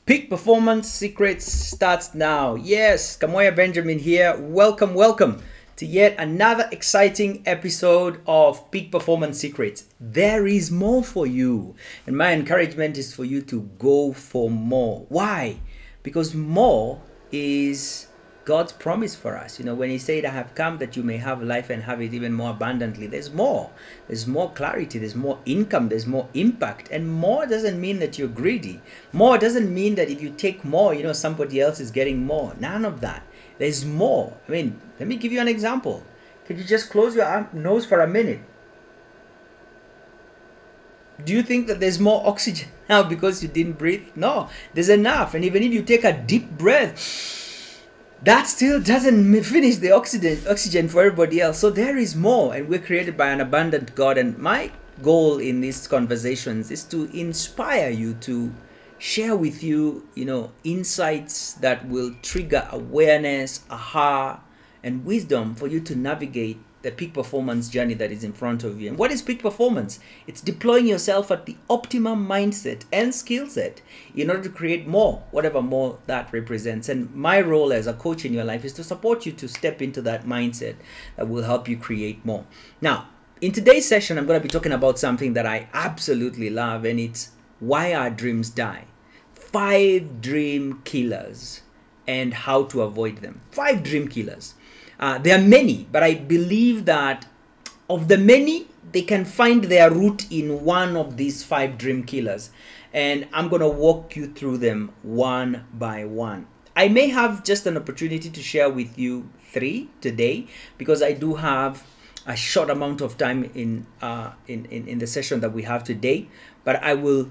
Peak Performance Secrets starts now. Yes, Kamoye Benjamin here. Welcome to yet another exciting episode of Peak Performance Secrets. There is more for you. And my encouragement is for you to go for more. Why? Because more is God's promise for us. You know, when He said, I have come that you may have life and have it even more abundantly, there's more. There's more clarity, there's more income, there's more impact. And more doesn't mean that you're greedy. More doesn't mean that if you take more, you know, somebody else is getting more. None of that. There's more. I mean, let me give you an example. Could you just close your nose for a minute? Do you think that there's more oxygen now because you didn't breathe? No, there's enough. And even if you take a deep breath, that still doesn't finish the oxygen for everybody else. So there is more, and we're created by an abundant God. And my goal in these conversations is to inspire you, to share with you, insights that will trigger awareness, aha, and wisdom for you to navigate the peak performance journey that is in front of you. And what is peak performance? It's deploying yourself at the optimum mindset and skill set in order to create more, whatever more that represents. And my role as a coach in your life is to support you to step into that mindset that will help you create more. Now, in today's session, I'm going to be talking about something that I absolutely love, and it's why our dreams die. 5 dream killers and how to avoid them. 5 dream killers. There are many, but I believe that of the many, they can find their root in one of these 5 dream killers. And I'm going to walk you through them one by one. I may have just an opportunity to share with you 3 today because I do have a short amount of time in the session that we have today. But I will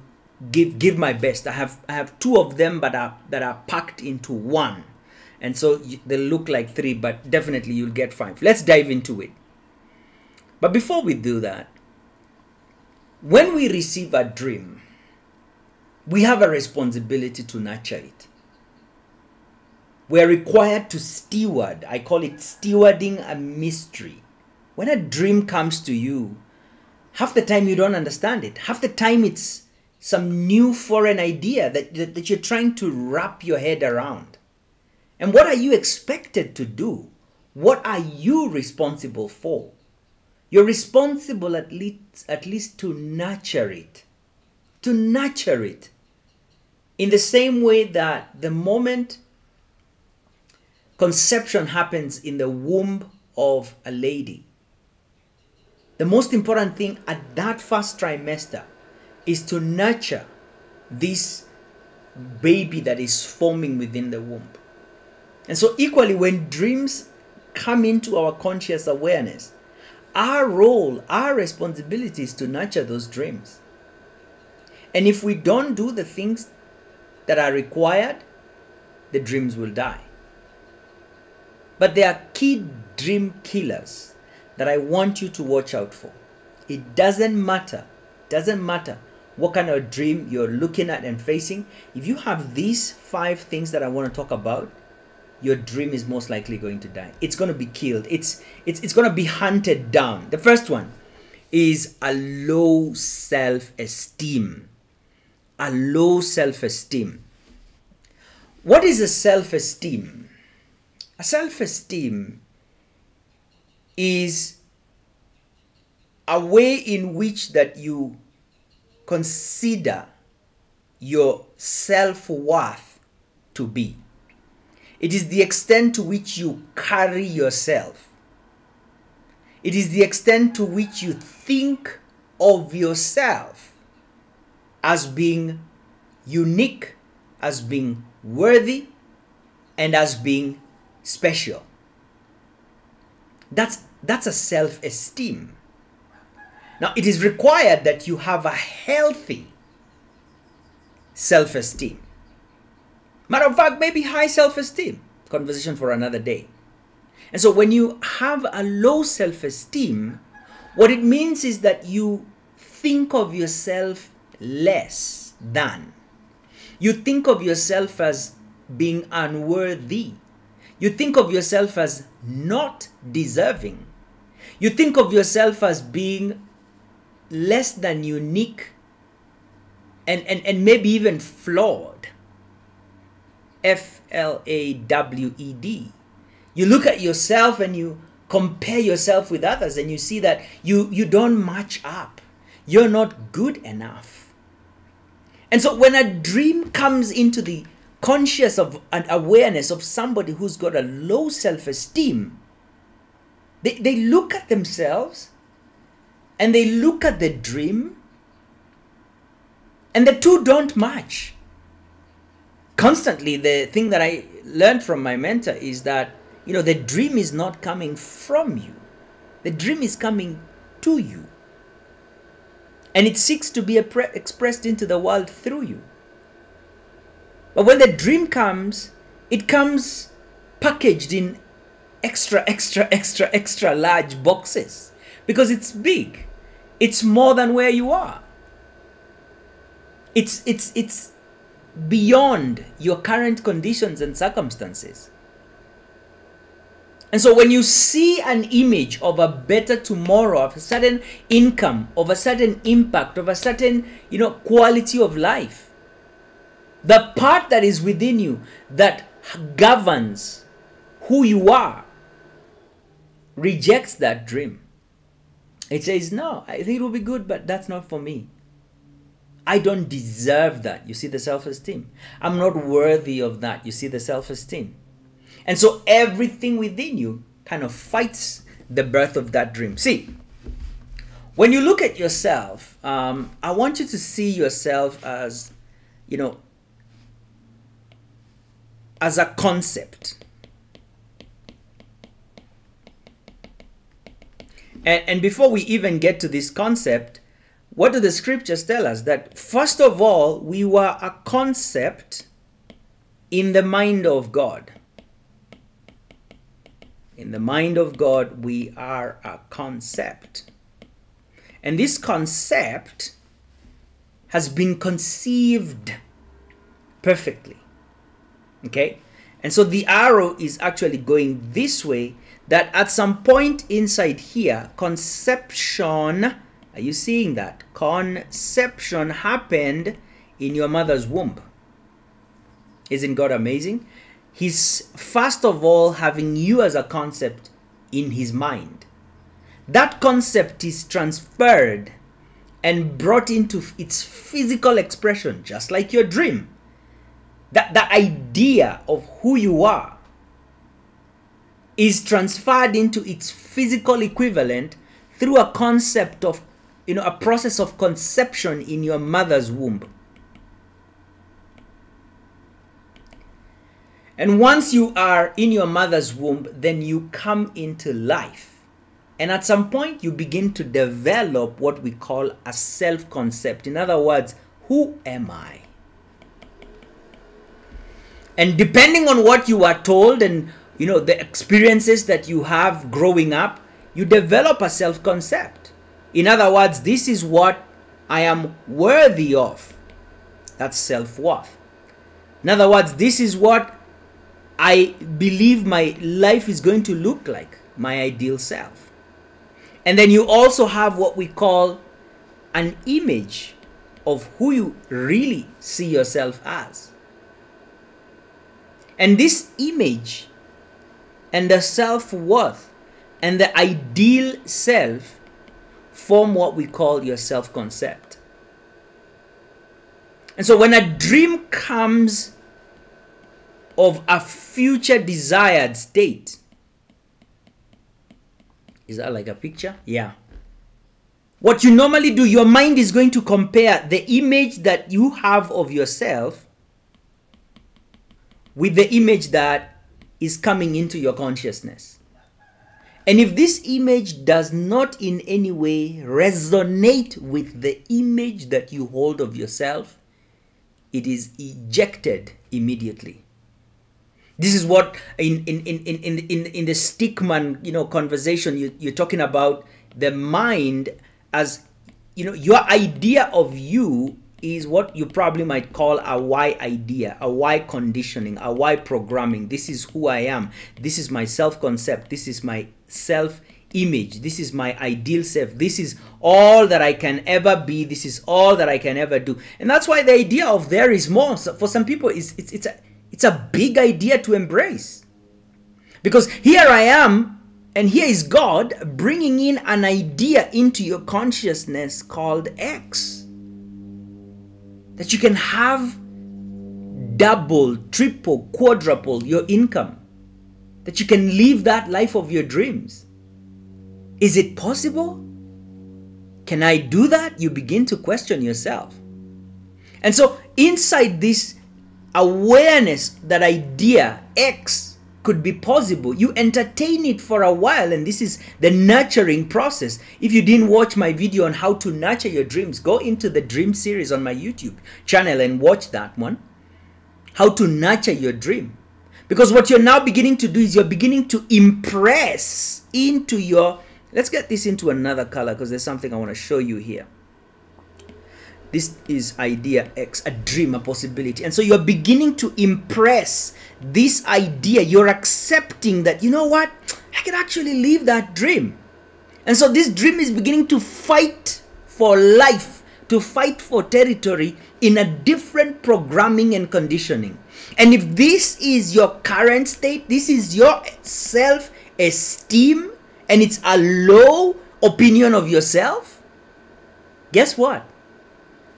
give my best. I have 2 of them, but that are packed into one. And so they look like 3, but definitely you'll get 5. Let's dive into it. But before we do that, when we receive a dream, we have a responsibility to nurture it. We're required to steward. I call it stewarding a mystery. When a dream comes to you, half the time you don't understand it. Half the time it's some new foreign idea that you're trying to wrap your head around. And what are you expected to do? What are you responsible for? You're responsible at least to nurture it. To nurture it. In the same way that the moment conception happens in the womb of a lady, the most important thing at that first trimester is to nurture this baby that is forming within the womb. And so equally, when dreams come into our conscious awareness, our role, our responsibility is to nurture those dreams. And if we don't do the things that are required, the dreams will die. But there are key dream killers that I want you to watch out for. It doesn't matter what kind of dream you're looking at and facing. If you have these 5 things that I want to talk about, your dream is most likely going to die. It's going to be killed. It's going to be hunted down. The first one is a low self-esteem. A low self-esteem. What is a self-esteem? A self-esteem is a way in which that you consider your self-worth to be. It is the extent to which you carry yourself. It is the extent to which you think of yourself as being unique, as being worthy, and as being special. That's a self-esteem. Now, it is required that you have a healthy self-esteem. Matter of fact, maybe high self-esteem. Conversation for another day. And so when you have a low self-esteem, what it means is that you think of yourself less than. You think of yourself as being unworthy. You think of yourself as not deserving. You think of yourself as being less than unique and maybe even flawed. Flawed. You look at yourself and you compare yourself with others, and you see that you don't match up. You're not good enough. And so when a dream comes into the conscious of an awareness of somebody who's got a low self-esteem, they look at themselves and they look at the dream, and the two don't match. Constantly, the thing that I learned from my mentor is that, you know, the dream is not coming from you. The dream is coming to you. And it seeks to be expressed into the world through you. But when the dream comes, it comes packaged in extra large boxes. Because it's big. It's more than where you are. It's beyond your current conditions and circumstances. And so when you see an image of a better tomorrow, of a certain income, of a certain impact, of a certain, you know, quality of life, the part that is within you that governs who you are rejects that dream. It says, no, I think it will be good, but that's not for me. I don't deserve that. You see the self-esteem. I'm not worthy of that. You see the self-esteem. And so everything within you kind of fights the birth of that dream. See, when you look at yourself, I want you to see yourself as, you know, as a concept. And before we even get to this concept, what do the scriptures tell us? That first of all, we were a concept in the mind of God. In the mind of God, we are a concept. And this concept has been conceived perfectly. Okay? And so the arrow is actually going this way, that at some point inside here, conception, are you seeing that? Conception happened in your mother's womb. Isn't God amazing? He's first of all having you as a concept in his mind. That concept is transferred and brought into its physical expression, just like your dream. That idea of who you are is transferred into its physical equivalent through a concept of, you know, a process of conception in your mother's womb. And once you are in your mother's womb, then you come into life. And at some point, you begin to develop what we call a self-concept. In other words, who am I? And depending on what you are told and, you know, the experiences that you have growing up, you develop a self-concept. In other words, this is what I am worthy of. That's self-worth. In other words, this is what I believe my life is going to look like, my ideal self. And then you also have what we call an image of who you really see yourself as. And this image and the self-worth and the ideal self form what we call your self-concept. And so when a dream comes of a future desired state. Is that like a picture? Yeah. What you normally do, your mind is going to compare the image that you have of yourself with the image that is coming into your consciousness. And if this image does not in any way resonate with the image that you hold of yourself, it is ejected immediately. This is what in the Stickman, you know, conversation, you're talking about the mind as, you know, your idea of you is what you probably might call a why idea, a why conditioning, a why programming. This is who I am. This is my self-concept. This is my self-image. This is my ideal self. This is all that I can ever be. This is all that I can ever do. And that's why the idea of there is more. So for some people, it's It's a big idea to embrace. Because here I am, and here is God bringing in an idea into your consciousness called X. That you can have double, triple, quadruple your income. That you can live that life of your dreams. Is it possible? Can I do that? You begin to question yourself. And so inside this awareness that idea X could be possible, you entertain it for a while, and this is the nurturing process. If you didn't watch my video on how to nurture your dreams, go into the dream series on my YouTube channel and watch that one. How to nurture your dream. Because what you're now beginning to do is you're beginning to impress into your, let's get this into another color because there's something I want to show you here. This is idea X, a dream, a possibility. And so you're beginning to impress this idea. You're accepting that, you know what? I can actually live that dream. And so this dream is beginning to fight for life, to fight for territory in a different programming and conditioning. And if this is your current state, this is your self-esteem, and it's a low opinion of yourself, guess what?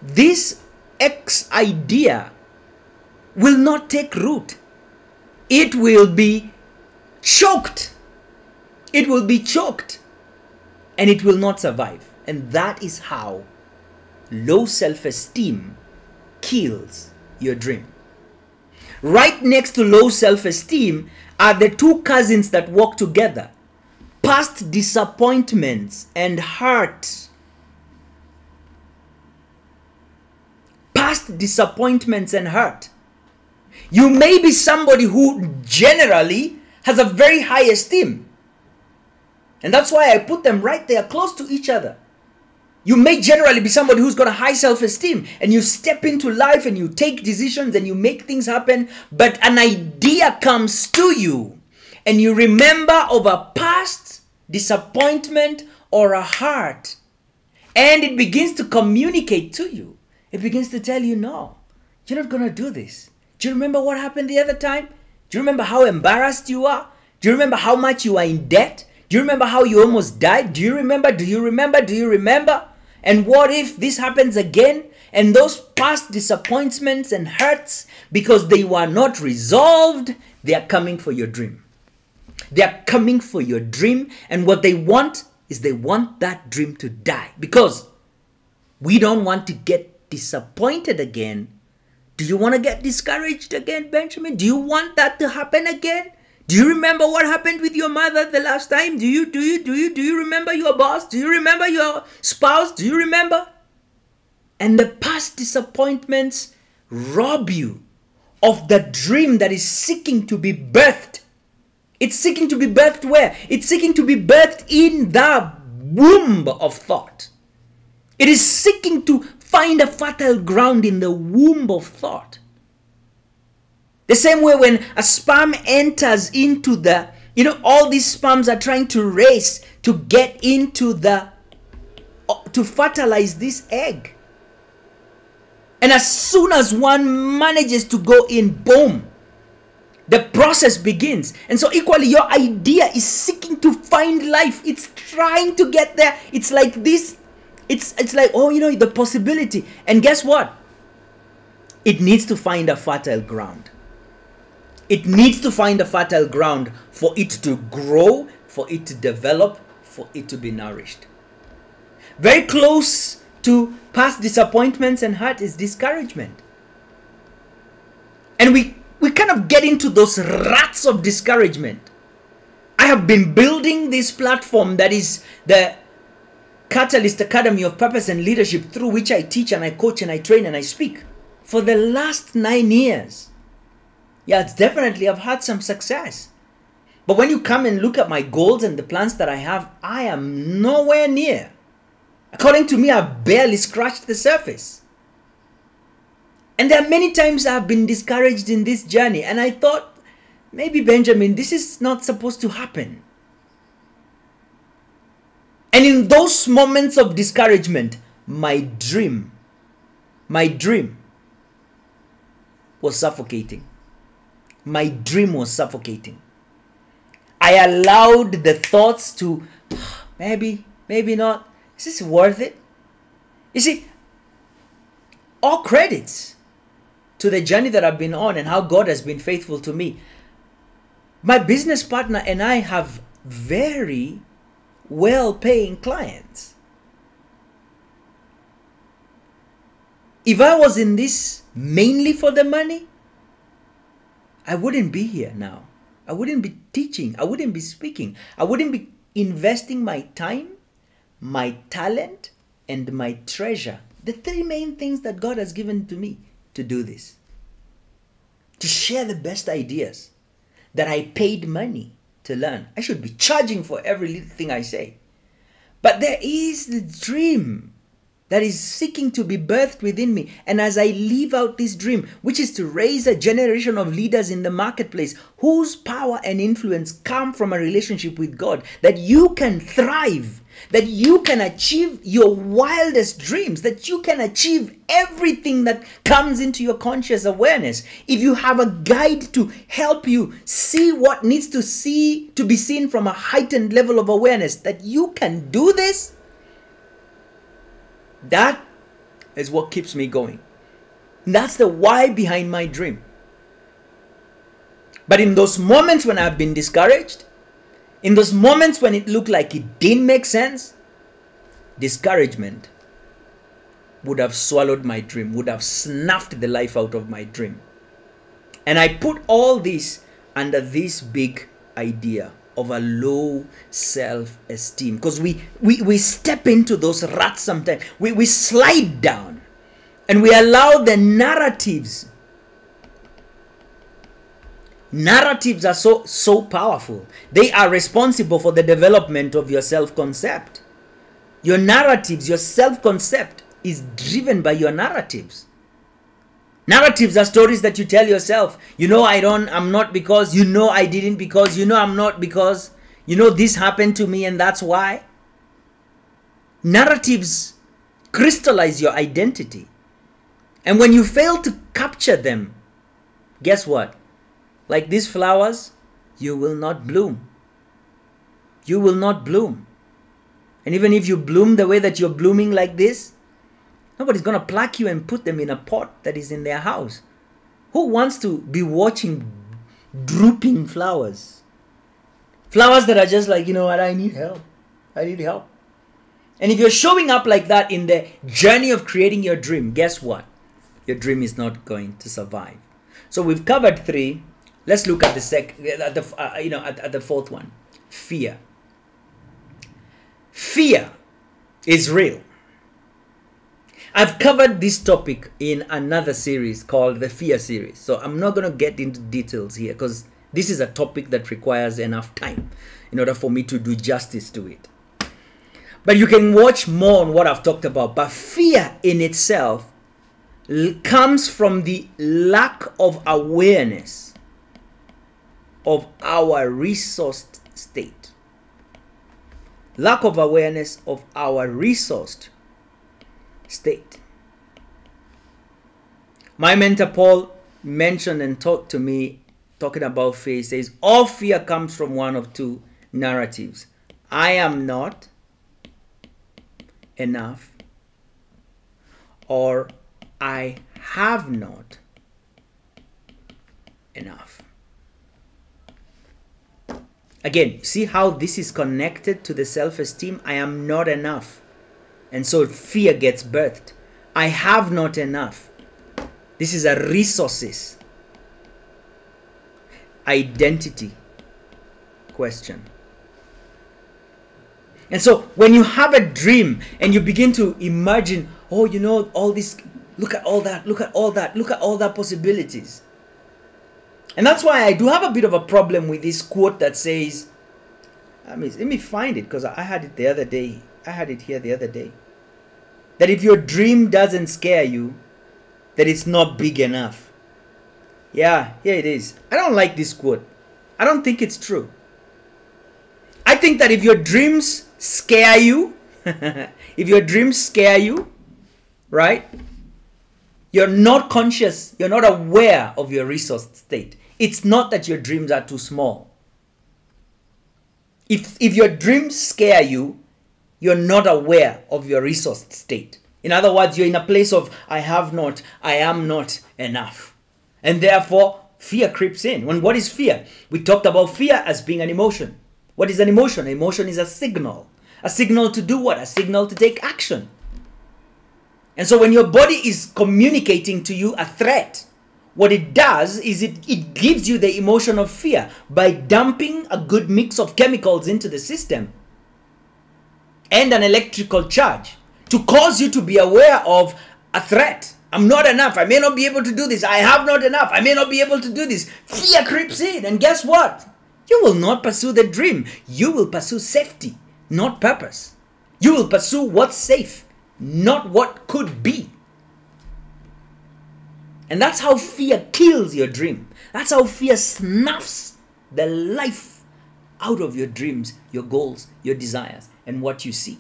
This X idea will not take root. It will be choked. It will be choked. And it will not survive. And that is how low self-esteem kills your dream. Right next to low self-esteem are the two cousins that walk together. Past disappointments and hurt. Past disappointments and hurt. You may be somebody who generally has a very high esteem. And that's why I put them right there close to each other. You may generally be somebody who's got a high self-esteem, and you step into life and you take decisions and you make things happen, but an idea comes to you and you remember of a past disappointment or a hurt, and it begins to communicate to you. It begins to tell you, no, you're not going to do this. Do you remember what happened the other time? Do you remember how embarrassed you are? Do you remember how much you are in debt? Do you remember how you almost died? Do you remember? Do you remember? Do you remember? And what if this happens again? And those past disappointments and hurts, because they were not resolved, they are coming for your dream. They are coming for your dream. And what they want is they want that dream to die. Because we don't want to get disappointed again. Do you want to get discouraged again, Benjamin? Do you want that to happen again? Do you remember what happened with your mother the last time? Do you remember your boss? Do you remember your spouse? Do you remember? And the past disappointments rob you of the dream that is seeking to be birthed. It's seeking to be birthed where? It's seeking to be birthed in the womb of thought. It is seeking to find a fertile ground in the womb of thought. The same way when a sperm enters into the, all these sperms are trying to race to get into to fertilize this egg. And as soon as one manages to go in, boom, the process begins. And so equally, your idea is seeking to find life. It's trying to get there. It's like this. It's like, the possibility. And guess what? It needs to find a fertile ground. It needs to find a fertile ground for it to grow, for it to develop, for it to be nourished. Very close to past disappointments and hurt is discouragement. And we kind of get into those ruts of discouragement. I have been building this platform that is the Catalyst Academy of Purpose and Leadership, through which I teach and I coach and I train and I speak for the last 9 years. Yeah, it's definitely, I've had some success. But when you come and look at my goals and the plans that I have, I am nowhere near. According to me, I've barely scratched the surface. And there are many times I've been discouraged in this journey. And I thought, maybe Benjamin, this is not supposed to happen. And in those moments of discouragement, my dream was suffocating. my dream was suffocating. I allowed the thoughts to, maybe not. Is this worth it? You see, all credits to the journey that I've been on and how God has been faithful to me. My business partner and I have very well-paying clients. If I was in this mainly for the money, I wouldn't be here now. I wouldn't be teaching. I wouldn't be speaking. I wouldn't be investing my time, my talent, and my treasure. The three main things that God has given to me to do this. To share the best ideas that I paid money to learn. I should be charging for every little thing I say. But there is the dream that is seeking to be birthed within me. And as I live out this dream, which is to raise a generation of leaders in the marketplace whose power and influence come from a relationship with God, that you can thrive, that you can achieve your wildest dreams, that you can achieve everything that comes into your conscious awareness. If you have a guide to help you see what needs to be seen from a heightened level of awareness, that you can do this, that is what keeps me going. That's the why behind my dream. But in those moments when I've been discouraged, in those moments when it looked like it didn't make sense, discouragement would have swallowed my dream, would have snuffed the life out of my dream. And I put all this under this big idea of a low self-esteem, because we step into those ruts sometimes. We slide down and we allow the narratives. Narratives are so powerful. They are responsible for the development of your self-concept. Your narratives, your self-concept is driven by your narratives. Narratives are stories that you tell yourself. You know, I'm not because, you know, I didn't because, you know, I'm not because, you know, this happened to me and that's why. Narratives crystallize your identity. And when you fail to capture them, guess what? Like these flowers, you will not bloom. You will not bloom. And even if you bloom the way that you're blooming like this, nobody's going to pluck you and put them in a pot that is in their house. Who wants to be watching drooping flowers? Flowers that are just like, you know what, I need help. I need help. And if you're showing up like that in the journey of creating your dream, guess what? Your dream is not going to survive. So we've covered three. Let's look at the fourth one. Fear. Fear is real. I've covered this topic in another series called the Fear series. So I'm not going to get into details here because this is a topic that requires enough time in order for me to do justice to it. But you can watch more on what I've talked about. But fear in itself comes from the lack of awareness of our resourced state. Lack of awareness of our resourced state. My mentor Paul mentioned and talked to me talking about fear. He says all fear comes from one of two narratives. I am not enough, or I have not enough. Again, see how this is connected to the self-esteem? I am not enough. And so fear gets birthed. I have not enough. This is a resources, identity question. And so when you have a dream and you begin to imagine, oh, you know, all this, look at all that, look at all that, look at all that possibilities. And that's why I do have a bit of a problem with this quote that says, let me find it because I had it the other day. I had it here the other day. That if your dream doesn't scare you, that it's not big enough. Yeah, here it is. I don't like this quote. I don't think it's true. I think that if your dreams scare you, if your dreams scare you, right? You're not conscious. You're not aware of your resource state. It's not that your dreams are too small. If your dreams scare you, you're not aware of your resource state. In other words, you're in a place of, I have not, I am not enough. And therefore, fear creeps in. And what is fear? We talked about fear as being an emotion. What is an emotion? An emotion is a signal. A signal to do what? A signal to take action. And so when your body is communicating to you a threat, what it does is it gives you the emotion of fear by dumping a good mix of chemicals into the system and an electrical charge to cause you to be aware of a threat. I'm not enough. I may not be able to do this. I have not enough. I may not be able to do this. Fear creeps in. And guess what? You will not pursue the dream. You will pursue safety, not purpose. You will pursue what's safe, not what could be. And that's how fear kills your dream. That's how fear snuffs the life out of your dreams, your goals, your desires, and what you see.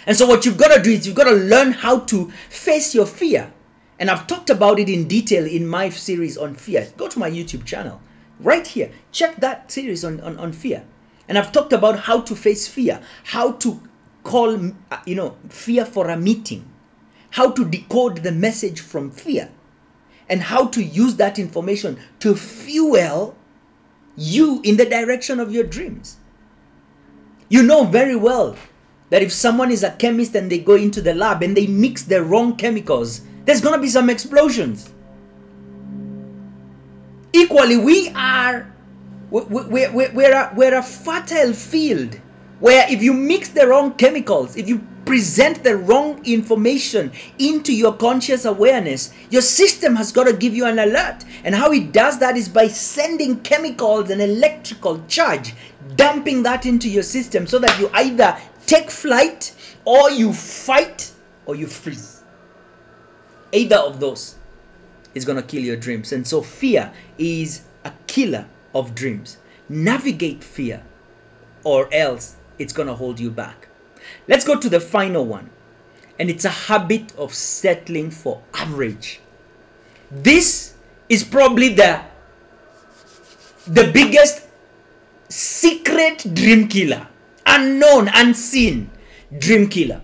And so what you've got to do is you've got to learn how to face your fear. And I've talked about it in detail in my series on fear. Go to my YouTube channel right here. Check that series on fear. And I've talked about how to face fear, how to call, fear for a meeting, how to decode the message from fear, and how to use that information to fuel you in the direction of your dreams. You know very well that if someone is a chemist and they go into the lab and they mix the wrong chemicals, there's going to be some explosions. Equally, we're a fertile field where if you mix the wrong chemicals, if you present the wrong information into your conscious awareness, your system has got to give you an alert. And how it does that is by sending chemicals and electrical charge, dumping that into your system so that you either take flight or you fight or you freeze. Either of those is going to kill your dreams. And so fear is a killer of dreams. Navigate fear or else it's going to hold you back. Let's go to the final one. And it's a habit of settling for average. This is probably the biggest secret dream killer. Unknown, unseen dream killer.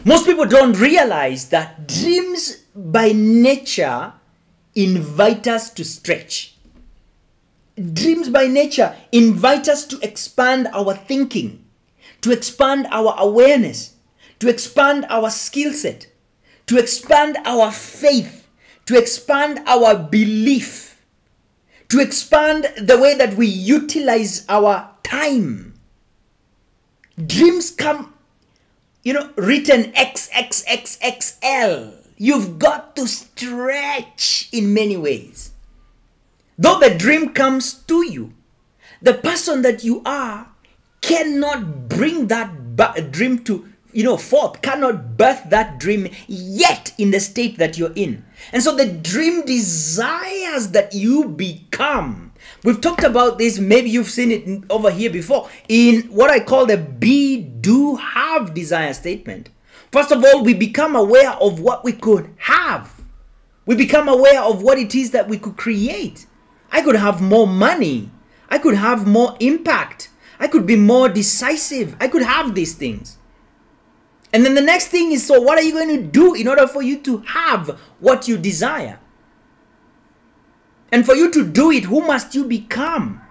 Most people don't realize that dreams by nature invite us to stretch. Dreams by nature invite us to expand our thinking, to expand our awareness, to expand our skill set, to expand our faith, to expand our belief, to expand the way that we utilize our time. Dreams come, written XXXXL. You've got to stretch in many ways. Though the dream comes to you, the person that you are cannot bring that dream to, forth, cannot birth that dream yet in the state that you're in. And so the dream desires that you become. We've talked about this, maybe you've seen it over here before, in what I call the be, do, have desire statement. First of all, we become aware of what we could have. We become aware of what it is that we could create. I could have more money. I could have more impact. I could be more decisive. I could have these things. And then the next thing is, so what are you going to do in order for you to have what you desire? And for you to do it, who must you become?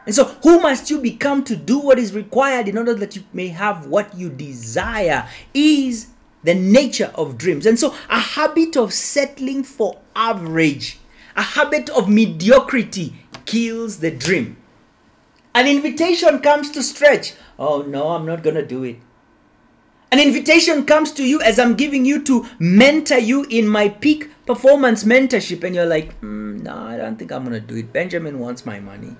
And so who must you become to do what is required in order that you may have what you desire is the nature of dreams. And so a habit of settling for average, a habit of mediocrity kills the dream. An invitation comes to stretch. Oh no, I'm not going to do it. An invitation comes to you as I'm giving you to mentor you in my peak performance mentorship. And you're like, no, I don't think I'm going to do it. Benjamin wants my money.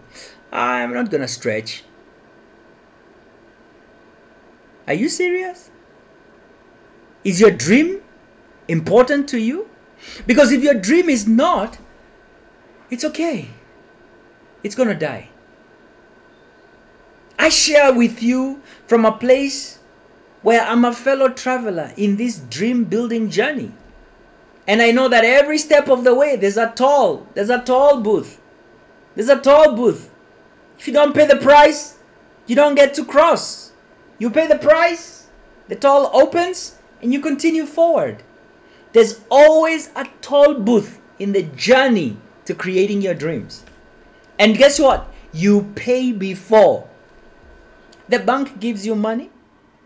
I'm not going to stretch. Are you serious? Is your dream important to you? Because if your dream is not, it's okay. It's going to die. I share with you from a place where I'm a fellow traveler in this dream building journey. And I know that every step of the way, there's a toll booth. There's a toll booth. If you don't pay the price, you don't get to cross. You pay the price, the toll opens, and you continue forward. There's always a toll booth in the journey to creating your dreams. And guess what? You pay before. The bank gives you money,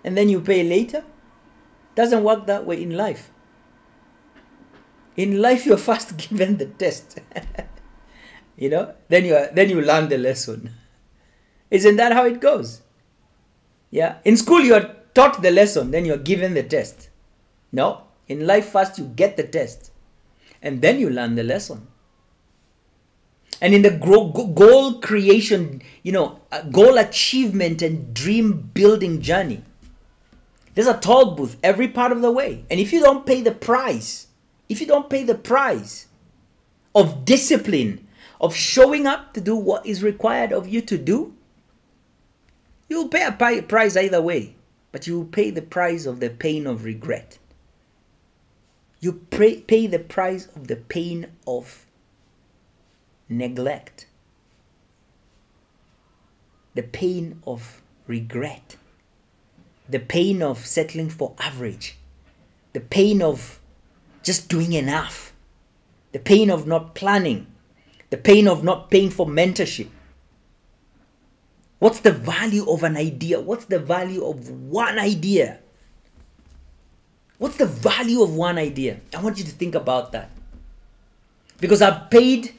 and then you pay later. Doesn't work that way in life. In life, you're first given the test. You know, then you learn the lesson. Isn't that how it goes? Yeah. In school, you're taught the lesson, then you're given the test. No. In life, first you get the test, and then you learn the lesson. And in the goal creation, you know, goal achievement and dream building journey, there's a toll booth every part of the way. And if you don't pay the price, of discipline, of showing up to do what is required of you to do, you'll pay a price either way, but you will pay the price of the pain of regret. You pay the price of the pain of neglect, the pain of regret, the pain of settling for average, the pain of just doing enough, the pain of not planning, the pain of not paying for mentorship. What's the value of an idea? What's the value of one idea? What's the value of one idea? I want you to think about that. Because I've paid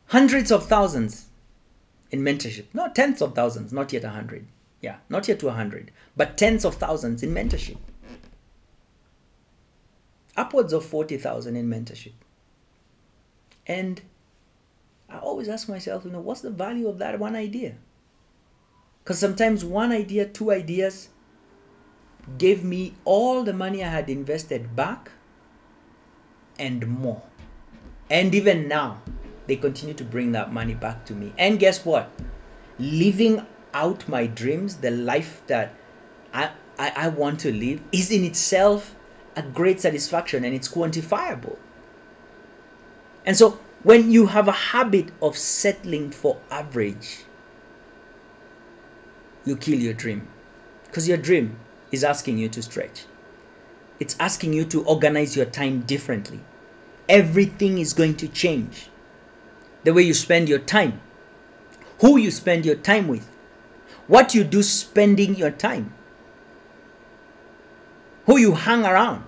hundreds of thousands in mentorship. Not tens of thousands, not yet 100. Yeah, not yet to 100. But tens of thousands in mentorship. Upwards of 40,000 in mentorship. And I always ask myself, you know, what's the value of that one idea? Because sometimes one idea, two ideas gave me all the money I had invested back and more. And even now, they continue to bring that money back to me. And guess what? Living out my dreams, the life that I want to live, is in itself a great satisfaction, and it's quantifiable. And so when you have a habit of settling for average, you kill your dream. Because your dream is asking you to stretch. It's asking you to organize your time differently. Everything is going to change. The way you spend your time, who you spend your time with, what you do spending your time, who you hang around,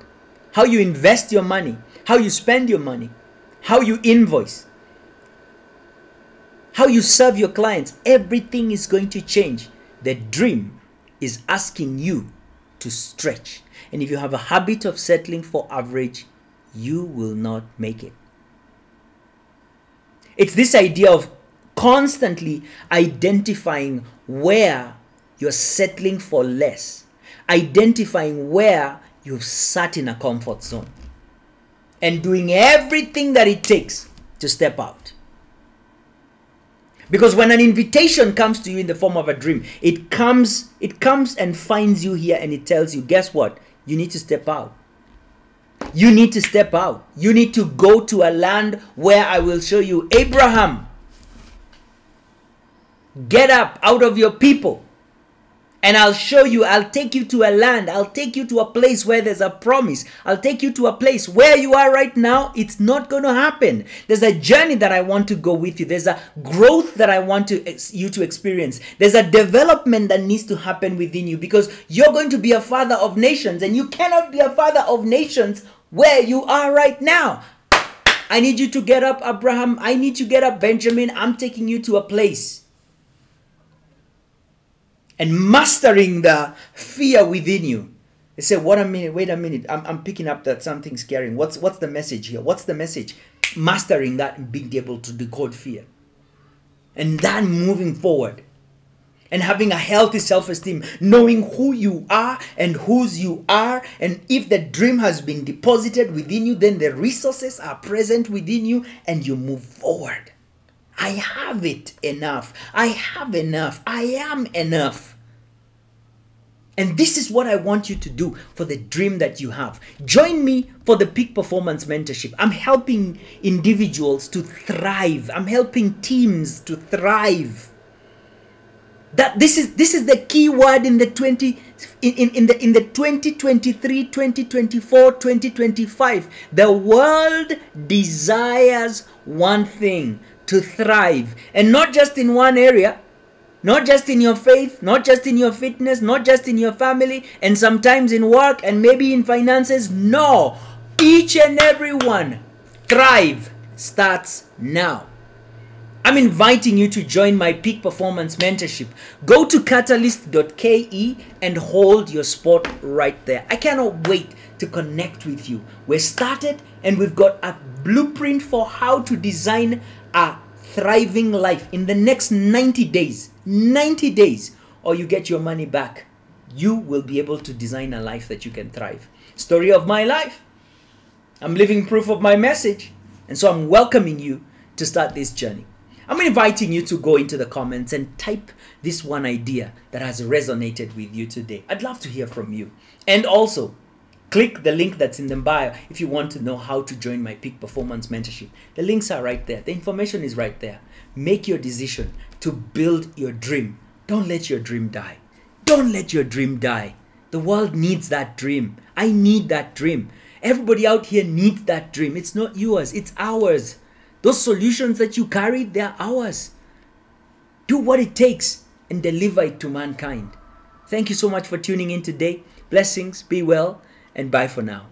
how you invest your money, how you spend your money, how you invoice, how you serve your clients. Everything is going to change. The dream is asking you to stretch. And if you have a habit of settling for average, you will not make it. It's this idea of constantly identifying where you're settling for less, identifying where you've sat in a comfort zone, and doing everything that it takes to step out. Because when an invitation comes to you in the form of a dream, it comes and finds you here, and it tells you, guess what? You need to step out. You need to step out. You need to go to a land where I will show you. Abraham, get up out of your people, and I'll show you. I'll take you to a land. I'll take you to a place where there's a promise. I'll take you to a place where you are right now. It's not going to happen. There's a journey that I want to go with you. There's a growth that I want you to experience. There's a development that needs to happen within you, because you're going to be a father of nations, and you cannot be a father of nations where you are right now. I need you to get up, Abraham. I need you to get up, Benjamin. I'm taking you to a place. And mastering the fear within you. They say, wait a minute. I'm picking up that something's scaring. What's the message here? What's the message? Mastering that and being able to decode fear. And then moving forward. And having a healthy self-esteem. Knowing who you are and whose you are. And if the dream has been deposited within you, then the resources are present within you and you move forward. I have it enough. I have enough. I am enough. And this is what I want you to do for the dream that you have. Join me for the Peak Performance Mentorship. I'm helping individuals to thrive. I'm helping teams to thrive. That this is the key word in the 2023, 2024, 2025. The world desires one thing: to thrive, and not just in one area. Not just in your faith, not just in your fitness, not just in your family, and sometimes in work and maybe in finances. No, each and every one. Thrive starts now. I'm inviting you to join my Peak Performance Mentorship. Go to catalyst.ke and hold your spot right there. I cannot wait to connect with you. We're started and we've got a blueprint for how to design a thriving life in the next 90 days. 90 days, or you get your money back. You will be able to design a life that you can thrive. Story of my life. I'm living proof of my message. And so I'm welcoming you to start this journey. I'm inviting you to go into the comments and type this one idea that has resonated with you today. I'd love to hear from you. And also, click the link that's in the bio if you want to know how to join my Peak Performance Mentorship. The links are right there. The information is right there. Make your decision to build your dream. Don't let your dream die. Don't let your dream die. The world needs that dream. I need that dream. Everybody out here needs that dream. It's not yours, it's ours. Those solutions that you carry, they're ours. Do what it takes and deliver it to mankind. Thank you so much for tuning in today. Blessings, be well, and bye for now.